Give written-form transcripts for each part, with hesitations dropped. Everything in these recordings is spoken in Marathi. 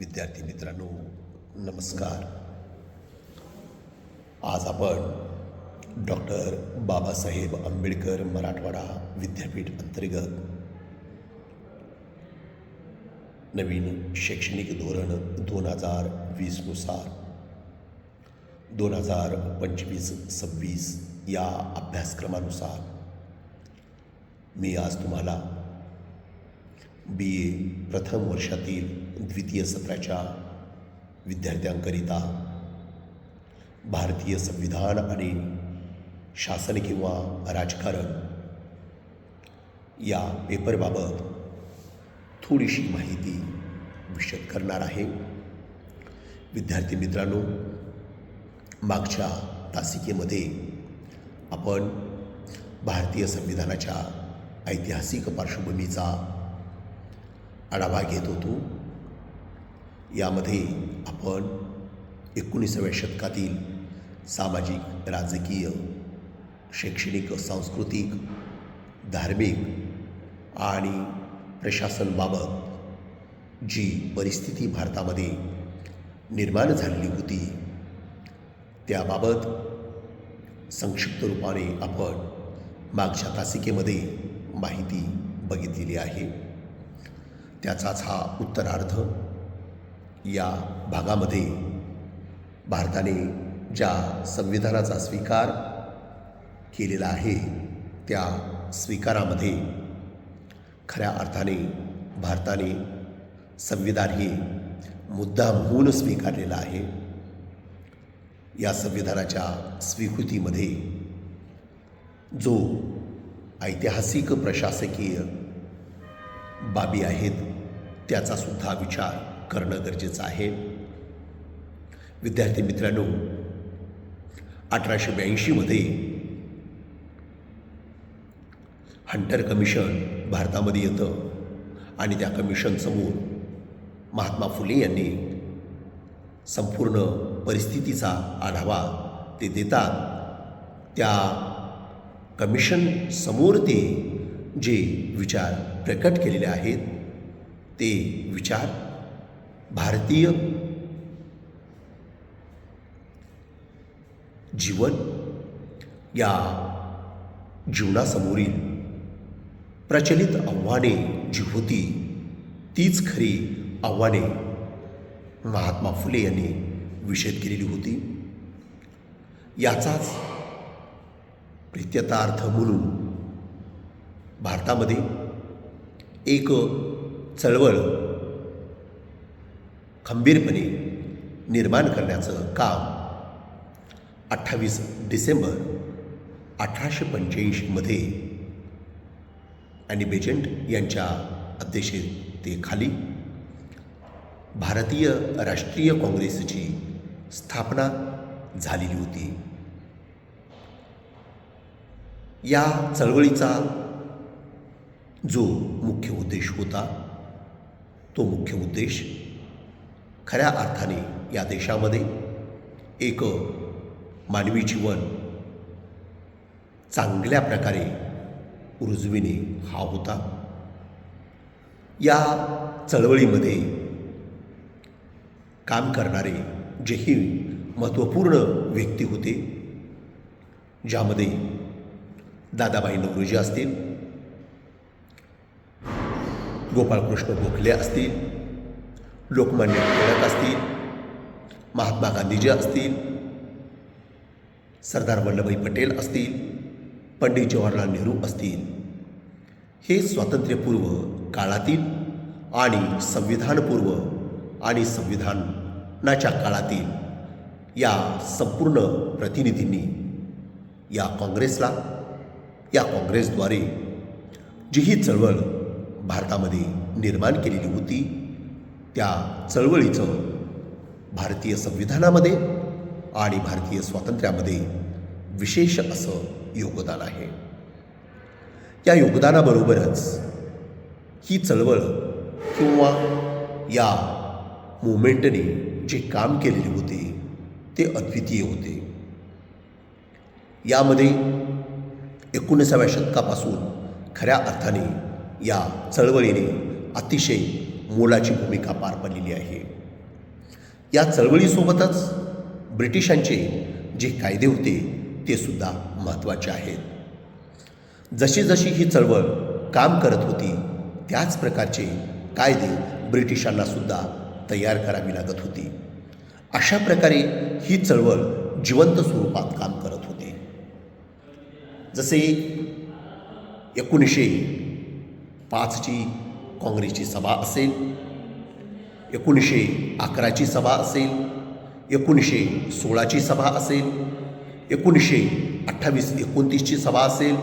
विद्यार्थी मित्रांनो, नमस्कार. आज आपण डॉक्टर बाबासाहेब आंबेडकर मराठवाडा विद्यापीठ अंतर्गत नवीन शैक्षणिक धोरण 2020नुसार 2025-26 या अभ्यासक्रमानुसार मी आज तुम्हाला BA प्रथम वर्षातील द्वितीय सत्राच्या विद्यार्थ्यांकरिता भारतीय संविधान आणि शासन किंवा राजकारण या पेपरबाबत थोडीशी माहिती विशद करणार आहे. विद्यार्थी मित्रांनो, मागच्या तासिकेमध्ये आपण भारतीय संविधानाच्या ऐतिहासिक पार्श्वभूमीचा आढावा घेत होतो. यामध्ये आपण 19व्या शतकातील सामाजिक, राजकीय, शैक्षणिक, सांस्कृतिक, धार्मिक आणि प्रशासनाबाबत जी परिस्थिती भारतामध्ये निर्माण झालेली होती त्याबाबत संक्षिप्त रूपाने आपण मागच्या तासिकेमध्ये माहिती बघितलेली आहे. त्याचाच हा उत्तरार्ध. या भागामध्ये भारताने ज्या संविधानाचा स्वीकार केलेला आहे त्या स्वीकारामध्ये खऱ्या अर्थाने भारताने संविधान हे मुद्दामहून स्वीकारलेलं आहे. या संविधानाच्या स्वीकृतीमध्ये जो ऐतिहासिक प्रशासकीय बाबी आहेत त्याचासुद्धा विचार करणं गरजेचं आहे. विद्यार्थी मित्रांनो, 1882मध्ये हंटर कमिशन भारतामध्ये येतं आणि त्या कमिशनसमोर महात्मा फुले यांनी संपूर्ण परिस्थितीचा आढावा ते देतात. त्या कमिशन समोर ते जे विचार प्रकट केलेले आहेत ते विचार भारतीय जीवन या जीवनासमोरील प्रचलित आव्हाने जी होती तीच खरी आव्हाने महात्मा फुले यांनी विशद केलेली होती. याचाच प्रित्यतार्थ म्हणून भारतामध्ये एक चळवळ खंबीरपणे निर्माण करण्याचं काम 28 डिसेंबर 1885मध्ये ॲनी बेजंट यांच्या अध्यक्षतेखाली भारतीय राष्ट्रीय काँग्रेसची स्थापना झालेली होती. या चळवळीचा जो मुख्य उद्देश होता तो मुख्य उद्देश खऱ्या अर्थाने या देशामध्ये एक मानवी जीवन चांगल्या प्रकारे रुजविणे हा होता. या चळवळीमध्ये काम करणारे जेही महत्त्वपूर्ण व्यक्ती होते, ज्यामध्ये दादाभाई नौरोजी असतील, गोपाळकृष्ण गोखले असतील, लोकमान्य टिळक असतील, महात्मा गांधीजी असतील, सरदार वल्लभभाई पटेल असतील, पंडित जवाहरलाल नेहरू असतील, हे स्वातंत्र्यपूर्व काळातील आणि संविधानपूर्व आणि संविधानाच्या काळातील या संपूर्ण प्रतिनिधींनी या काँग्रेसला, या काँग्रेसद्वारे जी ही चळवळ भारतामध्ये निर्माण केलेली होती त्या चळवळीचं भारतीय संविधानामध्ये आणि भारतीय स्वातंत्र्यामध्ये विशेष असं योगदान आहे. या योगदानाबरोबरच ही चळवळ किंवा या मुवमेंटने जे काम केलेले होते ते अद्वितीय होते. यामध्ये 19व्या शतकापासून खऱ्या अर्थाने या चळवळीने अतिशय मोलाची भूमिका पार पडलेली आहे. या चळवळीसोबतच ब्रिटिशांचे जे कायदे होते ते सुद्धा महत्त्वाचे आहेत. जशी जशी ही चळवळ काम करत होती त्याच प्रकारचे कायदे ब्रिटिशांना सुद्धा तयार करावी लागत होती. अशा प्रकारे ही चळवळ जिवंत स्वरूपात काम करत होती. जसे 1905ची काँग्रेसची सभा असेल, 1911ची सभा असेल, 1916ची सभा असेल, 1928-29ची सभा असेल,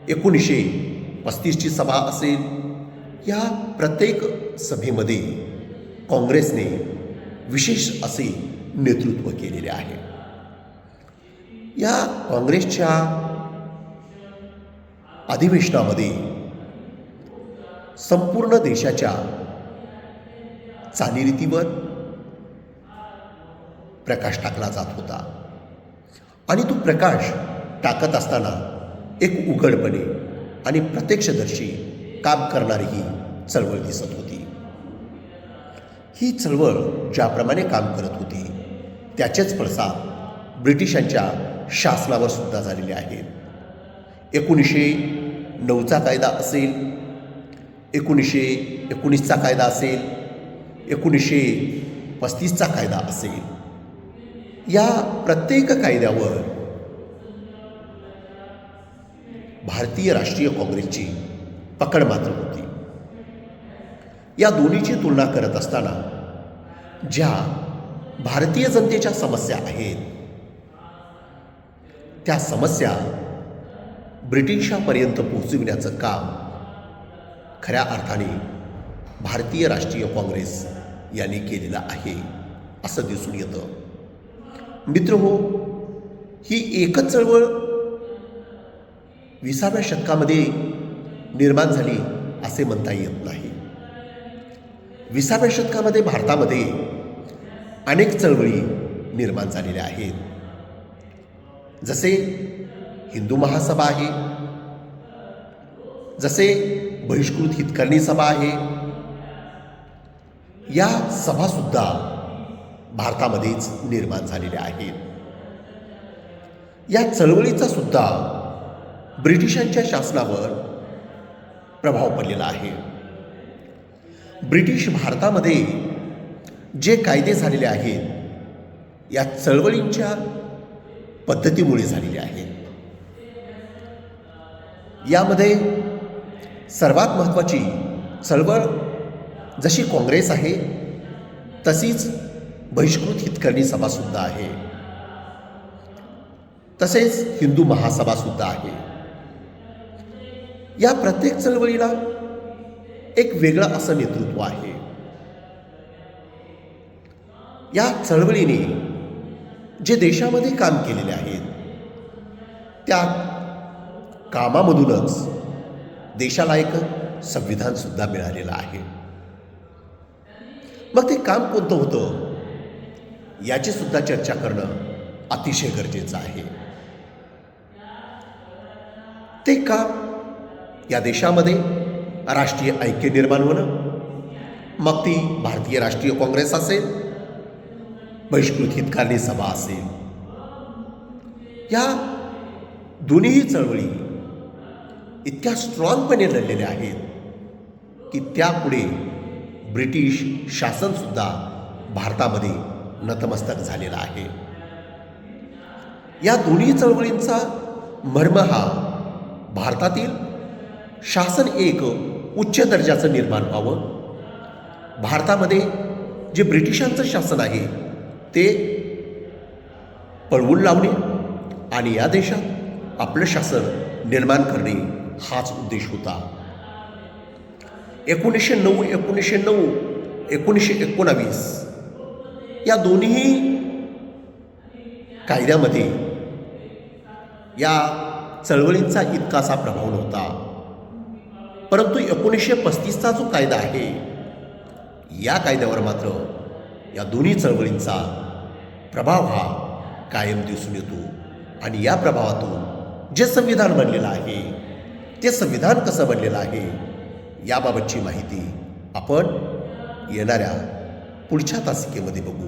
1935ची सभा असेल, या प्रत्येक सभेमध्ये काँग्रेसने विशेष असे नेतृत्व केलेले आहे. या काँग्रेसच्या अधिवेशनामध्ये संपूर्ण देशाच्या चालीरीतीवर प्रकाश टाकला जात होता आणि तो प्रकाश टाकत असताना एक उघडपणे आणि प्रत्यक्षदर्शी काम करणारी ही चळवळ दिसत होती. ही चळवळ ज्याप्रमाणे काम करत होती त्याचेच पडसाद ब्रिटिशांच्या शासनावर सुद्धा झालेले आहेत. 1909चा कायदा असेल, 1919चा कायदा असेल, 1935चा कायदा असेल, या प्रत्येक कायद्यावर भारतीय राष्ट्रीय काँग्रेसची पकड मात्र होती. या दोन्हीची तुलना करत असताना ज्या भारतीय जनतेच्या समस्या आहेत त्या समस्या ब्रिटिशांपर्यंत पोहोचविण्याचं काम खऱ्या अर्थाने भारतीय राष्ट्रीय काँग्रेस यांनी केलेलं आहे असं दिसून येतं. मित्रहो, ही एकच चळवळ 20व्या शतकामध्ये निर्माण झाली असे म्हणता येत नाही. 20व्या शतकामध्ये भारतामध्ये अनेक चळवळी निर्माण झालेल्या आहेत. जसे हिंदू महासभा आहे, जसे बहिष्कृत हितकर्णी सभा आहे, या सभासुद्धा भारतामध्येच निर्माण झालेल्या आहेत. या चळवळीचा सुद्धा ब्रिटिशांच्या शासनावर प्रभाव पडलेला आहे. ब्रिटिश भारतामध्ये जे कायदे झालेले आहेत या चळवळींच्या पद्धतीमुळे झालेले आहेत. यामध्ये सर्वात महत्त्वाची चळवळ जशी काँग्रेस आहे तशीच बहिष्कृत हितकर्णी सभासुद्धा आहे, तसेच हिंदू महासभासुद्धा आहे. या प्रत्येक चळवळीला एक वेगळं असं नेतृत्व आहे. या चळवळीने जे देशामध्ये काम केलेले आहेत त्या कामामधूनच देशाला एक संविधानसुद्धा मिळालेलं आहे. मग ते काम कोणतं होतं याची सुद्धा चर्चा करणं अतिशय गरजेचं आहे. ते काम या देशामध्ये राष्ट्रीय ऐक्य निर्माण होणं, मग ती भारतीय राष्ट्रीय काँग्रेस असेल, बहिष्कृत हितकर्णी सभा असेल, या दोन्ही चळवळी इतक्या स्ट्रॉंगपणे लढलेल्या आहेत की त्यापुढे ब्रिटिश शासनसुद्धा भारतामध्ये नतमस्तक झालेला आहे. या दोन्ही चळवळींचा मर्म हा भारतातील शासन एक उच्च दर्जाचं निर्माण व्हावं, भारतामध्ये जे ब्रिटिशांचं शासन आहे ते पळवून लावणे आणि या देशात आपलं शासन निर्माण करणे हाच उद्देश होता. 1909, 1919 या दोन्ही कायद्यामध्ये या चळवळींचा इतकासा प्रभाव नव्हता. परंतु 1935चा जो कायदा आहे या कायद्यावर मात्र या दोन्ही चळवळींचा प्रभाव हा कायम दिसून येतो. आणि या प्रभावातून जे संविधान बनलेलं आहे ते संविधान कसं बनलेलं आहे याबाबतची माहिती आपण येणाऱ्या पुढच्या तासिकेमध्ये बघू.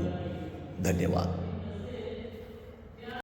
धन्यवाद.